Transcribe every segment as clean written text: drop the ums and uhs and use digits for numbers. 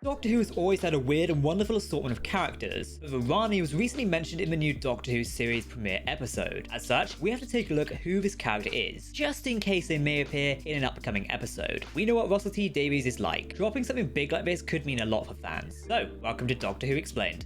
Doctor Who has always had a weird and wonderful assortment of characters, but Rani was recently mentioned in the new Doctor Who series premiere episode. As such, we have to take a look at who this character is, just in case they may appear in an upcoming episode. We know what Russell T Davies is like. Dropping something big like this could mean a lot for fans. So, welcome to Doctor Who Explained.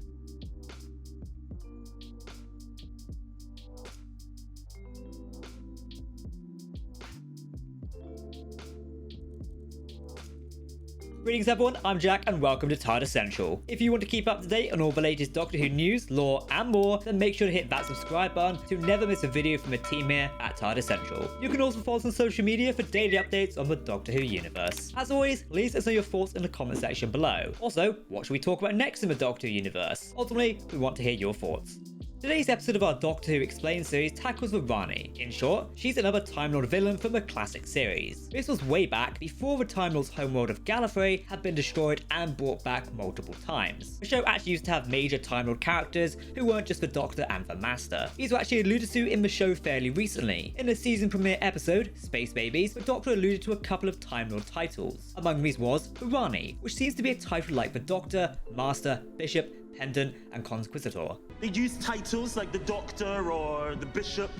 Greetings everyone, I'm Jack and welcome to Tardis Central. If you want to keep up to date on all the latest Doctor Who news, lore and more, then make sure to hit that subscribe button to never miss a video from the team here at Tardis Central. You can also follow us on social media for daily updates on the Doctor Who universe. As always, please let us know your thoughts in the comment section below. Also, what should we talk about next in the Doctor Who universe? Ultimately, we want to hear your thoughts. Today's episode of our Doctor Who Explained series tackles with Rani. In short, she's another Time Lord villain from the classic series. This was way back before the Time Lord's homeworld of Gallifrey had been destroyed and brought back multiple times. The show actually used to have major Time Lord characters who weren't just the Doctor and the Master. These were actually alluded to in the show fairly recently. In the season premiere episode, Space Babies, the Doctor alluded to a couple of Time Lord titles. Among these was Rani, which seems to be a title like the Doctor, Master, Bishop, Pendant, and Conquisitor. They'd use titles like the Doctor or the Bishop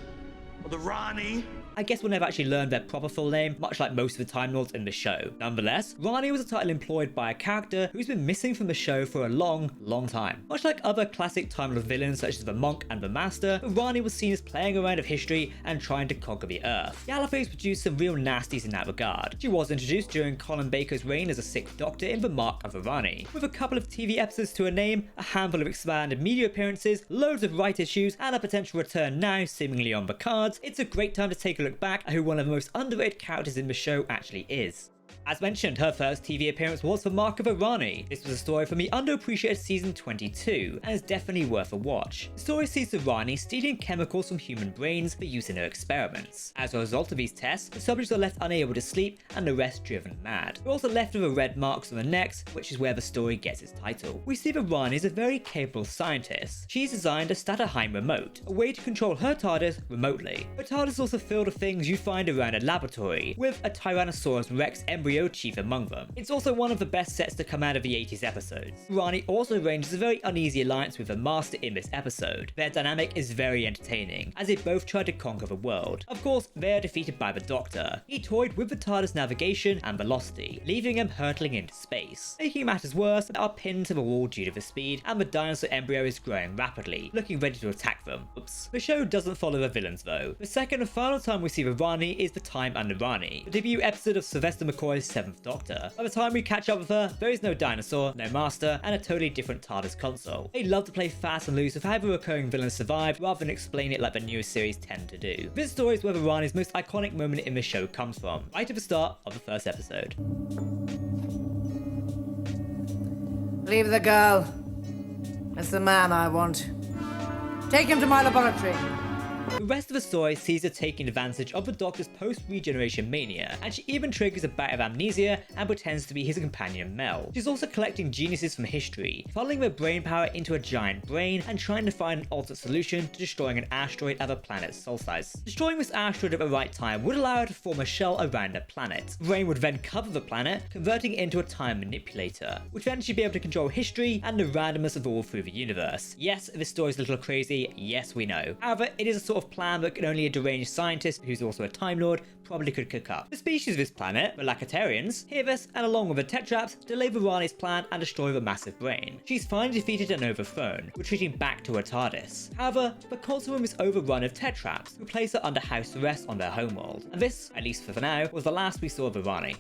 or the Rani. I guess we'll never actually learn their proper full name, much like most of the Time Lords in the show. Nonetheless, Rani was a title employed by a character who's been missing from the show for a long time. Much like other classic Time Lord villains such as the Monk and the Master, Rani was seen as playing around with history and trying to conquer the Earth. Gallifrey's produced some real nasties in that regard. She was introduced during Colin Baker's reign as a 6th Doctor in The Mark of the Rani. With a couple of TV episodes to her name, a handful of expanded media appearances, loads of right issues, and a potential return now seemingly on the cards, it's a great time to take a look back at who one of the most underrated characters in the show actually is. As mentioned, her first TV appearance was for Mark of Rani. This was a story from the underappreciated season 22, and is definitely worth a watch. The story sees the Rani stealing chemicals from human brains for use in her experiments. As a result of these tests, the subjects are left unable to sleep and the rest driven mad. They're also left with red marks on their necks, which is where the story gets its title. We see that Rani is a very capable scientist. She's designed a Statterheim remote, a way to control her Tardis remotely. The Tardis is also filled with things you find around a laboratory, with a Tyrannosaurus Rex embryo chief among them. It's also one of the best sets to come out of the 80s episodes. Rani also arranges a very uneasy alliance with the Master in this episode. Their dynamic is very entertaining, as they both try to conquer the world. Of course, they are defeated by the Doctor. He toyed with the TARDIS navigation and velocity, leaving them hurtling into space. Making matters worse, they are pinned to the wall due to the speed, and the dinosaur embryo is growing rapidly, looking ready to attack them. Oops. The show doesn't follow the villains though. The second and final time we see the Rani is The Time Under Rani, the debut episode of Sylvester McCoy's 7th Doctor. By the time we catch up with her, there is no dinosaur, no master, and a totally different TARDIS console. They love to play fast and loose with how the recurring villains survive, rather than explain it like the newest series tend to do. This story is where Rani's most iconic moment in the show comes from, right at the start of the first episode. Leave the girl. It's the man I want. Take him to my laboratory. The rest of the story sees her taking advantage of the Doctor's post-regeneration mania, and she even triggers a bout of amnesia and pretends to be his companion Mel. She's also collecting geniuses from history, funneling their brain power into a giant brain and trying to find an alternate solution to destroying an asteroid at the planet's solstice. Destroying this asteroid at the right time would allow her to form a shell around the planet. The brain would then cover the planet, converting it into a time manipulator, which then she'd be able to control history and the randomness of all through the universe. Yes, this story's a little crazy, yes we know. However, it is a sort of plan that can only a deranged scientist who's also a Time Lord probably could cook up. The species of this planet, the Lacatarians, hear this and along with the Tetraps, delay Rani's plan and destroy the massive brain. She's finally defeated and overthrown, retreating back to her TARDIS. However, the console room is overrun of Tetraps, who place her under house arrest on their homeworld. And this, at least for now, was the last we saw of Rani.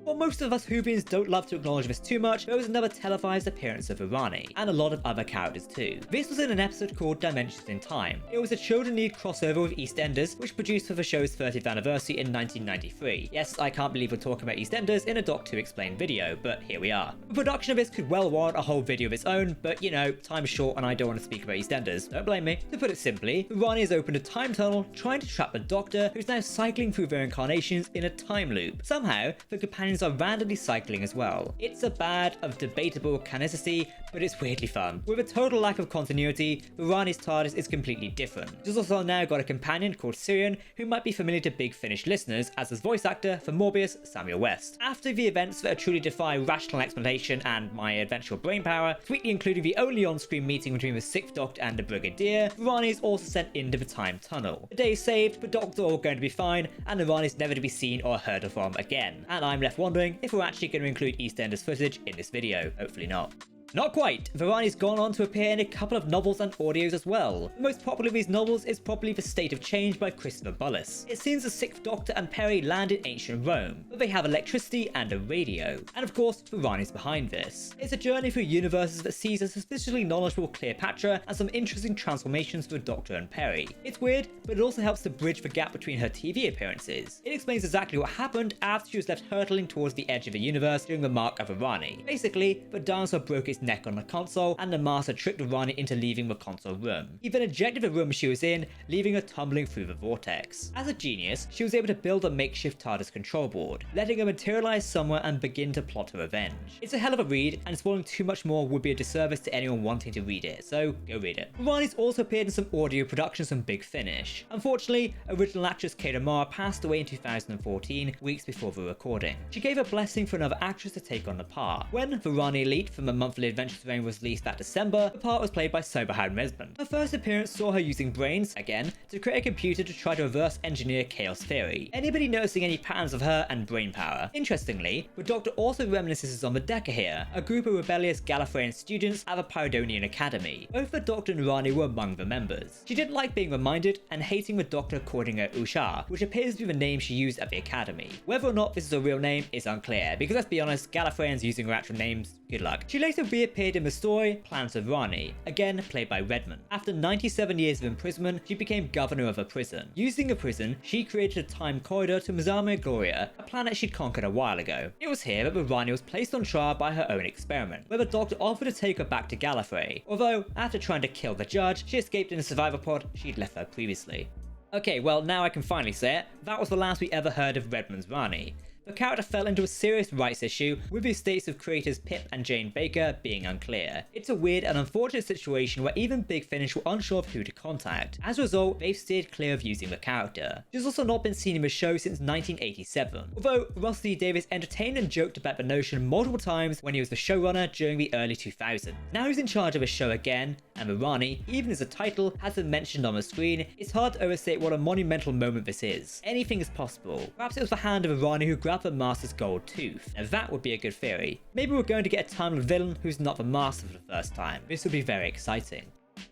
While most of us Whovians don't love to acknowledge this too much, there was another televised appearance of Rani, and a lot of other characters too. This was in an episode called Dimensions in Time. It was a children lead crossover with EastEnders, which produced for the show's 30th anniversary in 1993. Yes, I can't believe we're talking about EastEnders in a Doctor Who Explained video, but here we are. The production of this could well warrant a whole video of its own, but you know, time's short and I don't want to speak about EastEnders. Don't blame me. To put it simply, Rani has opened a time tunnel trying to trap the Doctor, who's now cycling through their incarnations in a time loop. Somehow, the companions villains are randomly cycling as well. It's a bad of debatable canonicity, but it's weirdly fun. With a total lack of continuity, Rani's Tardis is completely different. She's also now got a companion called Syrian, who might be familiar to Big Finish listeners as his voice actor for Morbius, Samuel West. After the events that truly defy rational explanation and my eventual brain power, sweetly including the only on-screen meeting between the 6th Doctor and the Brigadier, Rani is also sent into the time tunnel. The day is saved, but Doctor all going to be fine, and Rani is never to be seen or heard of from again. And I'm left wondering if we're actually going to include EastEnders footage in this video. Hopefully not. Not quite. Rani's gone on to appear in a couple of novels and audios as well. The most popular of these novels is probably The State of Change by Christopher Bullis. It seems the 6th Doctor and Peri land in ancient Rome, but they have electricity and a radio. And of course, Rani's behind this. It's a journey through universes that sees a suspiciously knowledgeable Cleopatra and some interesting transformations for the Doctor and Peri. It's weird, but it also helps to bridge the gap between her TV appearances. It explains exactly what happened after she was left hurtling towards the edge of the universe during the mark of Rani. Basically, the dinosaur broke its neck on the console, and the master tricked Rani into leaving the console room. He then ejected the room she was in, leaving her tumbling through the vortex. As a genius, she was able to build a makeshift TARDIS control board, letting her materialize somewhere and begin to plot her revenge. It's a hell of a read, and spoiling too much more would be a disservice to anyone wanting to read it, so go read it. Rani's also appeared in some audio productions from Big Finish. Unfortunately, original actress Kate O'Mara passed away in 2014, weeks before the recording. She gave a blessing for another actress to take on the part. When the Rani Elite from the monthly Adventures Reign was released that December, the part was played by Soberhan Resmond. Her first appearance saw her using brains, again, to create a computer to try to reverse engineer chaos theory. Anybody noticing any patterns of her and brain power? Interestingly, the Doctor also reminisces on the Deca here, a group of rebellious Gallifreyan students at the Pyridonian Academy. Both the Doctor and Rani were among the members. She didn't like being reminded and hating the Doctor calling her Ushar, which appears to be the name she used at the Academy. Whether or not this is a real name is unclear, because let's be honest, Gallifreyans using her actual names, good luck. She later reappeared in the story Plans of Rani, again played by Redmond. After 97 years of imprisonment, she became governor of a prison. Using the prison, she created a time corridor to Mazama Gloria, a planet she'd conquered a while ago. It was here that the Rani was placed on trial by her own experiment, where the Doctor offered to take her back to Gallifrey, although after trying to kill the judge, she escaped in a survivor pod she'd left there previously. Okay, well now I can finally say it, that was the last we ever heard of Redmond's Rani. The character fell into a serious rights issue, with the estates of creators Pip and Jane Baker being unclear. It's a weird and unfortunate situation where even Big Finish were unsure of who to contact. As a result, they've steered clear of using the character. She's also not been seen in the show since 1987, although Russell T Davies entertained and joked about the notion multiple times when he was the showrunner during the early 2000s. Now he's in charge of the show again, and the Rani, even as the title has been mentioned on the screen, it's hard to overstate what a monumental moment this is. Anything is possible. Perhaps it was the hand of a Rani who grabbed the Master's gold tooth. Now that would be a good theory. Maybe we're going to get a timeless villain who's not the Master for the first time. This would be very exciting.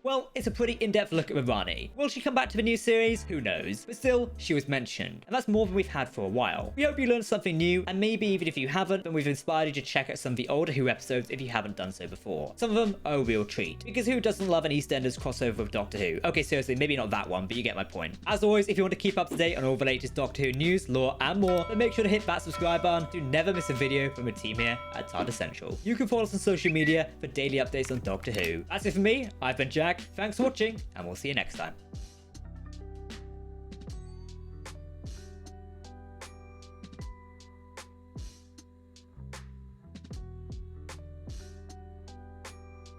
Well, it's a pretty in-depth look at Rani. Will she come back to the new series? Who knows? But still, she was mentioned, and that's more than we've had for a while. We hope you learned something new, and maybe even if you haven't, then we've inspired you to check out some of the older Who episodes if you haven't done so before. Some of them are a real treat, because who doesn't love an EastEnders crossover with Doctor Who? Okay, seriously, maybe not that one, but you get my point. As always, if you want to keep up to date on all the latest Doctor Who news, lore, and more, then make sure to hit that subscribe button to never miss a video from the team here at Tardis Central. You can follow us on social media for daily updates on Doctor Who. That's it for me. I've been Jack. Thanks for watching, and we'll see you next time.